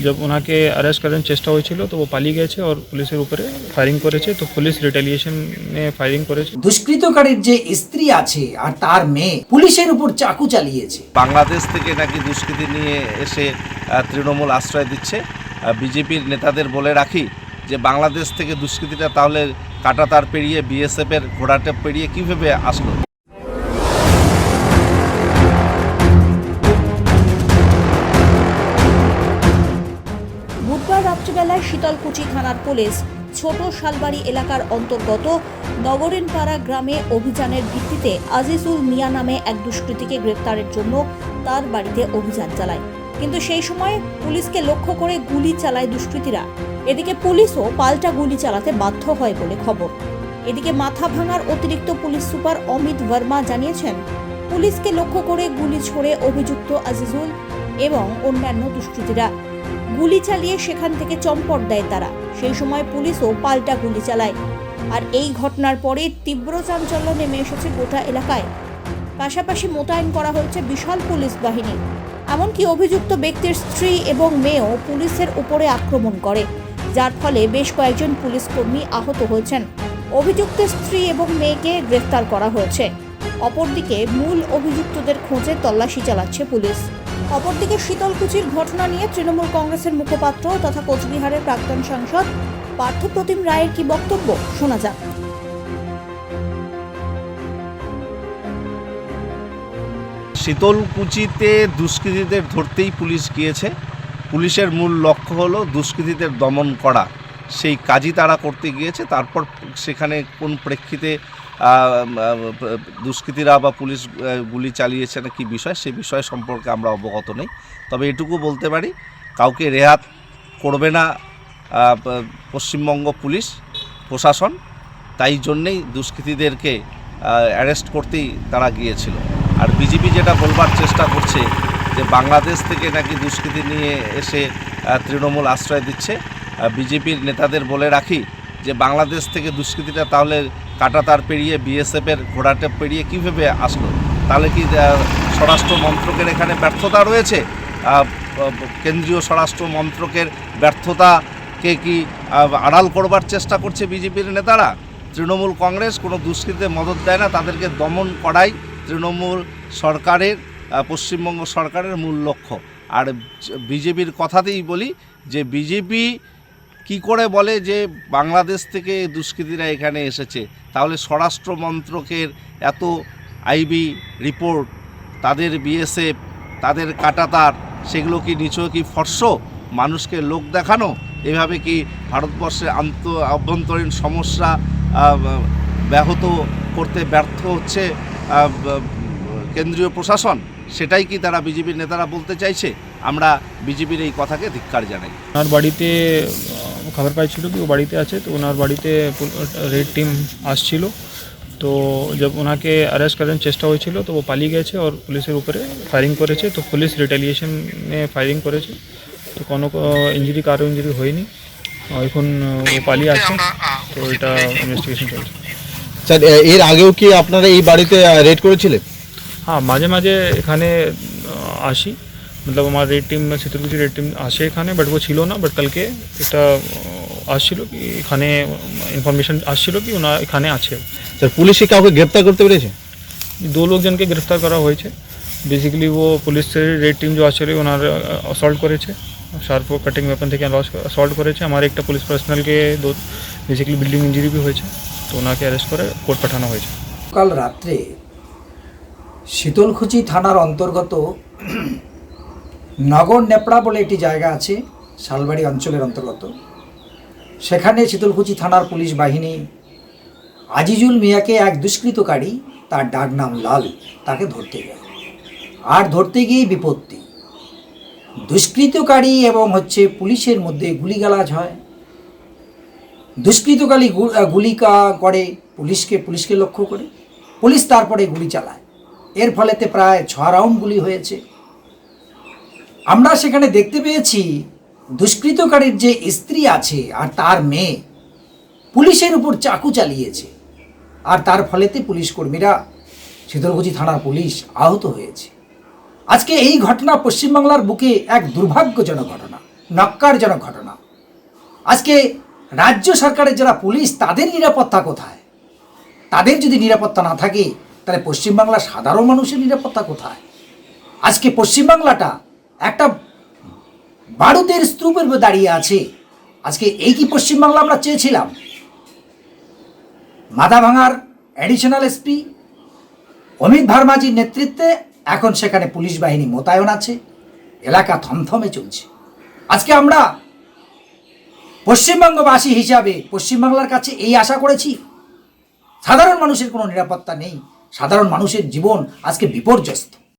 जब उनके अरेस्ट करने चेष्टा হয়েছিল তো ও পালিয়ে গেছে और পুলিশের উপরে ফায়ারিং করেছে তো পুলিশ রিটেলিয়েশনে ফায়ারিং করেছে। দুষ্কৃতকারীর যে স্ত্রী আছে আর তার মেয়ে পুলিশের উপর চাকু চালিয়েছে। বাংলাদেশ থেকে নাকি দুষ্কৃতী নিয়ে এসে তৃণমূল আশ্রয় দিচ্ছে। বিজেপির নেতাদের বলে রাখি যে বাংলাদেশ থেকে দুষ্কৃতীরা তাহলে কাঁটাতার পেরিয়ে বিএসএফের ঘোড়াটা পেরিয়ে কীভাবে আসলো। বুধবার রাত্রিবেলায় শীতলকুচি থানার পুলিশ ছোট শালবাড়ি এলাকার অন্তর্গত নগরেনপাড়া গ্রামে অভিযানের ভিত্তিতে আজিজুল মিয়া নামে এক দুষ্কৃতীকে গ্রেপ্তারের জন্য তার বাড়িতে অভিযান চালায়, কিন্তু সেই সময় পুলিশকে লক্ষ্য করে গুলি চালায় দুষ্কৃতীরা। এদিকে পুলিশও পাল্টা গুলি চালাতে বাধ্য হয় বলে খবর। এদিকে মাথা ভাঙার অতিরিক্ত পুলিশ সুপার অমিত বর্মা জানিয়েছেন, পুলিশকে লক্ষ্য করে গুলি ছোড়ে অভিযুক্ত আজিজুল এবং অন্যান্য দুষ্কৃতীরা। গুলি চালিয়ে সেখান থেকে চম্পট দেয় তারা। সেই সময় পুলিশও পাল্টা গুলি চালায়। আর এই ঘটনার পরে তীব্র চাঞ্চল্য নেমে এসেছে গোটা এলাকায়। পাশাপাশি মোতায়েন করা হয়েছে বিশাল পুলিশ বাহিনী। এমনকি অভিযুক্ত ব্যক্তির স্ত্রী এবং মেয়েও পুলিশের উপরে আক্রমণ করে, যার ফলে বেশ কয়েকজন পুলিশ কর্মী আহত হয়েছেন। অভিযুক্তের স্ত্রী এবং মেয়েকে গ্রেফতার করা হয়েছে। অপরদিকে মূল অভিযুক্তদের খোঁজে তল্লাশি চালাচ্ছে পুলিশ। অপরদিকে শীতলকুচির ঘটনা নিয়ে তৃণমূল কংগ্রেসের মুখপাত্র তথা কোচবিহারের প্রাক্তন সাংসদ পার্থপ্রতিম রায়ের কি বক্তব্য শোনা যাক। শীতলকুচিতে দুষ্কৃতীদের ধরতেই পুলিশ গিয়েছে। পুলিশের মূল লক্ষ্য হলো দুষ্কৃতীদের দমন করা, সেই কাজই তারা করতে গিয়েছে। তারপর সেখানে কোন প্রেক্ষিতে দুষ্কৃতীরা বা পুলিশ গুলি চালিয়েছে না কি বিষয়, সে বিষয় সম্পর্কে আমরা অবগত নেই। তবে এটুকু বলতে পারি, কাউকে রেহাত করবে না পশ্চিমবঙ্গ পুলিশ প্রশাসন, তাই জন্যেই দুষ্কৃতীদেরকে অ্যারেস্ট করতেই তারা গিয়েছিল। আর বিজেপি যেটা বলবার চেষ্টা করছে যে বাংলাদেশ থেকে নাকি দুষ্কৃতী নিয়ে এসে তৃণমূল আশ্রয় দিচ্ছে, বিজেপির নেতাদের বলে রাখি যে বাংলাদেশ থেকে দুষ্কৃতীরা তাহলে কাঁটাতার পেরিয়ে বিএসএফের ঘোড়াটা পেরিয়ে কীভাবে আসলো। তাহলে কি স্বরাষ্ট্র মন্ত্রকের এখানে ব্যর্থতা রয়েছে? কেন্দ্রীয় স্বরাষ্ট্র মন্ত্রকের ব্যর্থতাকে কি আড়াল করবার চেষ্টা করছে বিজেপির নেতারা? তৃণমূল কংগ্রেস কোনো দুষ্কৃতীতে মদত দেয় না, তাদেরকে দমন করাই তৃণমূল সরকারের, পশ্চিমবঙ্গ সরকারের মূল লক্ষ্য। আর বিজেপির কথাতেই বলি যে বিজেপি কি করে বলে যে বাংলাদেশ থেকে দুষ্কৃতীরা এখানে এসেছে, তাহলে স্বরাষ্ট্র মন্ত্রকের এত আইবি রিপোর্ট, তাদের বিএসএফ, তাদের কাঁটাতার, সেগুলো কি নিছক কি ফর্স মানুষকে লোক দেখানো? এভাবে কি ভারতবর্ষের আভ্যন্তরীণ সমস্যা ব্যাহত করতে ব্যর্থ হচ্ছে কেন্দ্রীয় প্রশাসন? সেটাই কি তারা বিজেপির নেতারা বলতে চাইছে? আমরা বিজেপির এই কথাকে ধিক্কার জানাই। ওনার বাড়িতে খবর পাইছিল কি ও বাড়িতে আছে, তো ওনার বাড়িতে রেড টিম আসছিল। তো जब ওনাকে अरेस्ट करने চেষ্টা হয়েছিল তো ও পালিয়ে গেছে और পুলিশের উপরে ফায়ারিং করেছে। তো পুলিশ রিটেলিয়েশনে ফায়ারিং করেছে। তো কোনো ইঞ্জুরি, কারো ইঞ্জুরি হয়নি। এখন ও পালিয়ে আছে, তো এটা ইনভেস্টিগেশন চলছে। স্যার, এর আগেও কি আপনারা এই বাড়িতে রেড করেছিলেন? হ্যাঁ, মাঝে মাঝে এখানে আসি, मतलब আমার red team, Sitalkuchi red team আসে এখানে, বাট ও ছিল না। বাট কালকে এটা আসছিল কি এখানে ইনফরমেশন আসছিল কি ওনা এখানে আছে। স্যার, পুলিশে কাউকে গ্রেপ্তার করতে পেরেছে? 2 লোকজনকে গ্রেফতার করা হয়েছে। বেসিক্যালি ও পুলিশের রেড টিম যে আসলে ওনার অসল্ট করেছে, শার্প কাটিং ওয়েপন থেকে অসল্ট করেছে। আমার একটা পুলিশ পার্সোনালকে বেসিক্যালি বিল্ডিং ইঞ্জুরি भी হয়েছে, তো ওনাকে অ্যারেস্ট করে কোর্ট পাঠানো হয়েছে। কাল রাত্রে শীতলকুচি থানার অন্তর্গত নগর নেপড়া বলে একটি জায়গা আছে, শালবাড়ি অঞ্চলের অন্তর্গত। সেখানে শীতলকুচি থানার পুলিশ বাহিনী আজিজুল মিয়াকে এক দুষ্কৃতকারী, তার ডাক নাম লাল, তাকে ধরতে যায়। আর ধরতে গিয়ে বিপত্তি, দুষ্কৃতকারী এবং পুলিশের মধ্যে গুলিগালাজ হয়। দুষ্কৃতকারী গুলি করে পুলিশকে লক্ষ্য করে, পুলিশ তারপরে গুলি চালায়। এর ফলেতে প্রায় 6 রাউন্ড গুলি হয়েছে। আমরা সেখানে দেখতে পেয়েছি দুষ্কৃতকারীর যে স্ত্রী আছে আর তার মেয়ে পুলিশের উপর চাকু চালিয়েছে। আর তার ফলেতে পুলিশ কর্মীরা, শীতলকুচি থানার পুলিশ আহত হয়েছে। আজকে এই ঘটনা পশ্চিমবাংলার বুকে এক দুর্ভাগ্যজনক ঘটনা। নক্কারজনক ঘটনা। আজকে রাজ্য সরকারের যারা পুলিশ, তাদের নিরাপত্তা কোথায়? তাদের যদি নিরাপত্তা না থাকে, তাহলে পশ্চিমবাংলার সাধারণ মানুষের নিরাপত্তা কোথায়? আজকে পশ্চিমবাংলাটা একটা বারুদের স্তূপের উপর দাঁড়িয়ে আছে। আজকে এই কি পশ্চিমবাংলা আমরা চেয়েছিলাম? মাথাভাঙার অ্যাডিশনাল এসপি অমিত ভার্মাজির নেতৃত্বে এখন সেখানে পুলিশ বাহিনী মোতায়েন আছে, এলাকা থমথমে চলছে। আজকে আমরা পশ্চিমবঙ্গবাসী হিসাবে পশ্চিমবাংলার কাছে এই আশা করেছি, সাধারণ মানুষের কোনো নিরাপত্তা নেই, সাধারণ মানুষের জীবন আজকে বিপর্যস্ত।